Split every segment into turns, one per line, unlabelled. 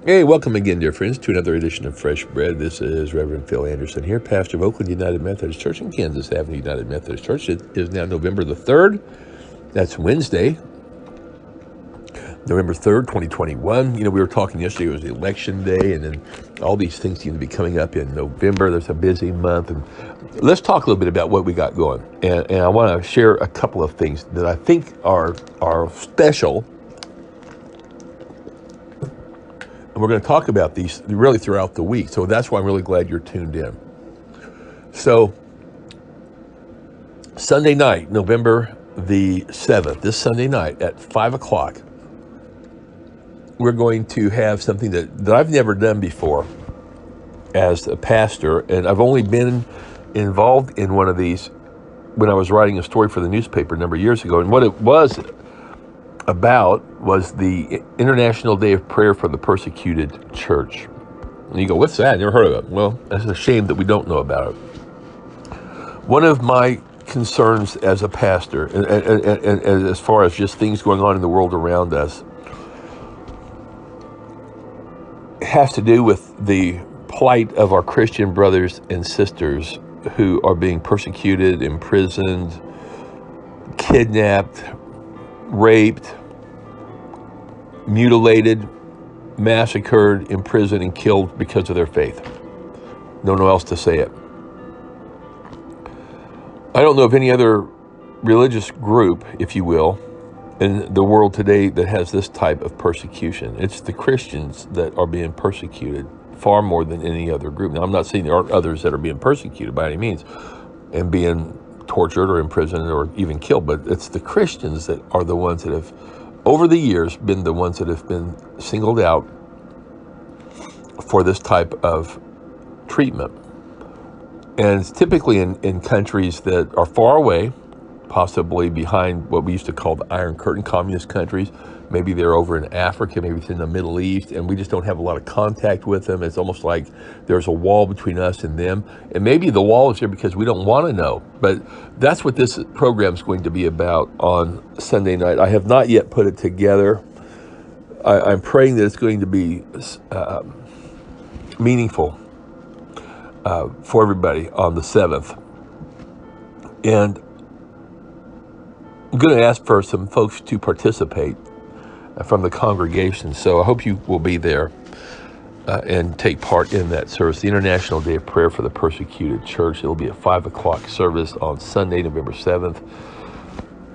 Hey, welcome again, dear friends, to another edition of Fresh Bread. This is Reverend Phil Anderson here, pastor of Oakland United Methodist Church in Kansas Avenue United Methodist Church. It is now November the 3rd. That's Wednesday, November 3rd, 2021. We were talking yesterday, it was election day, and then all these things seem to be coming up in November. There's a busy month. And let's talk a little bit about what we got going. And I want to share a couple of things that I think are special. And we're going to talk about these really throughout the week. So that's why I'm really glad you're tuned in. So Sunday night, November the 7th, this Sunday night at 5 o'clock, we're going to have something that I've never done before as a pastor. And I've only been involved in one of these when I was writing a story for the newspaper a number of years ago. And what it was about was the International Day of Prayer for the Persecuted Church. And you go, what's that? I never heard of it. Well, it's a shame that we don't know about it. One of my concerns as a pastor, and as far as just things going on in the world around us, has to do with the plight of our Christian brothers and sisters who are being persecuted, imprisoned, kidnapped, raped, mutilated, massacred, imprisoned, and killed because of their faith. Don't know else to say it. I don't know of any other religious group, if you will, in the world today that has this type of persecution. It's the Christians that are being persecuted far more than any other group. Now, I'm not saying there aren't others that are being persecuted by any means and being tortured or imprisoned or even killed, but it's the Christians that are the ones that have, over the years, been the ones that have been singled out for this type of treatment. And it's typically in countries that are far away, possibly behind what we used to call the Iron Curtain, communist countries. Maybe they're over in Africa, maybe it's in the Middle East, and we just don't have a lot of contact with them. It's almost like there's a wall between us and them. And maybe the wall is here because we don't want to know. But that's what this program is going to be about on Sunday night. I have not yet put it together. I'm praying that it's going to be meaningful for everybody on the 7th. And I'm going to ask for some folks to participate from the congregation. So I hope you will be there and take part in that service. The International Day of Prayer for the Persecuted Church. It'll be a 5 o'clock service on Sunday, November 7th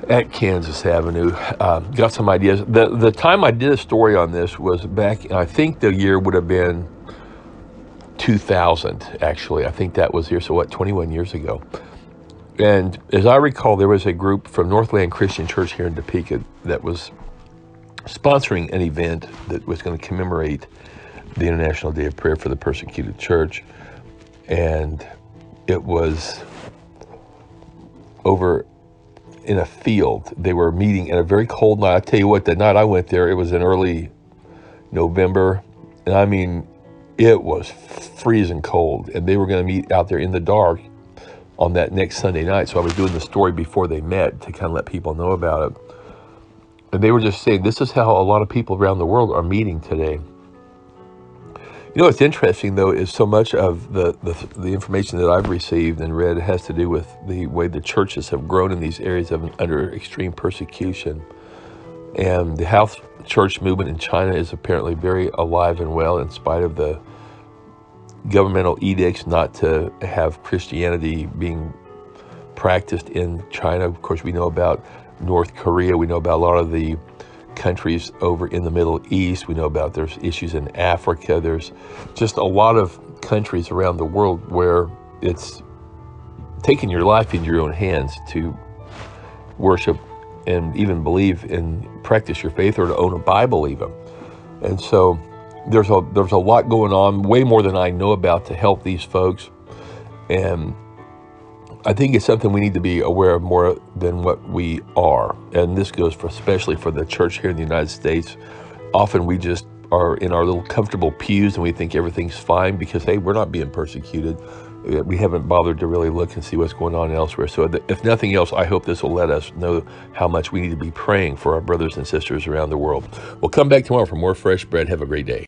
at Kansas Avenue. Got some ideas. The time I did a story on this was back, I think the year would have been 2000, actually. I think that was here. So 21 years ago. And as I recall, there was a group from Northland Christian Church here in Topeka that was sponsoring an event that was going to commemorate the International Day of Prayer for the Persecuted Church. And it was over in a field. They were meeting at a very cold night. I tell you what, that night I went there, it was in early November. And I mean, it was freezing cold. And they were going to meet out there in the dark on that next Sunday night. So I was doing the story before they met to kind of let people know about it. And they were just saying, this is how a lot of people around the world are meeting today. What's interesting, though, is so much of the information that I've received and read has to do with the way the churches have grown in these areas under extreme persecution. And the house church movement in China is apparently very alive and well in spite of the governmental edicts not to have Christianity being practiced in China. Of course, we know about North Korea. We know about a lot of the countries over in the Middle East. We know about there's issues in Africa. There's just a lot of countries around the world where it's taking your life in your own hands to worship and even believe and practice your faith, or to own a Bible even. And so there's a lot going on, way more than I know about, to help these folks. And I think it's something we need to be aware of more than what we are. And this goes especially for the church here in the United States. Often we just are in our little comfortable pews and we think everything's fine because, hey, we're not being persecuted. We haven't bothered to really look and see what's going on elsewhere. So if nothing else, I hope this will let us know how much we need to be praying for our brothers and sisters around the world. We'll come back tomorrow for more Fresh Bread. Have a great day.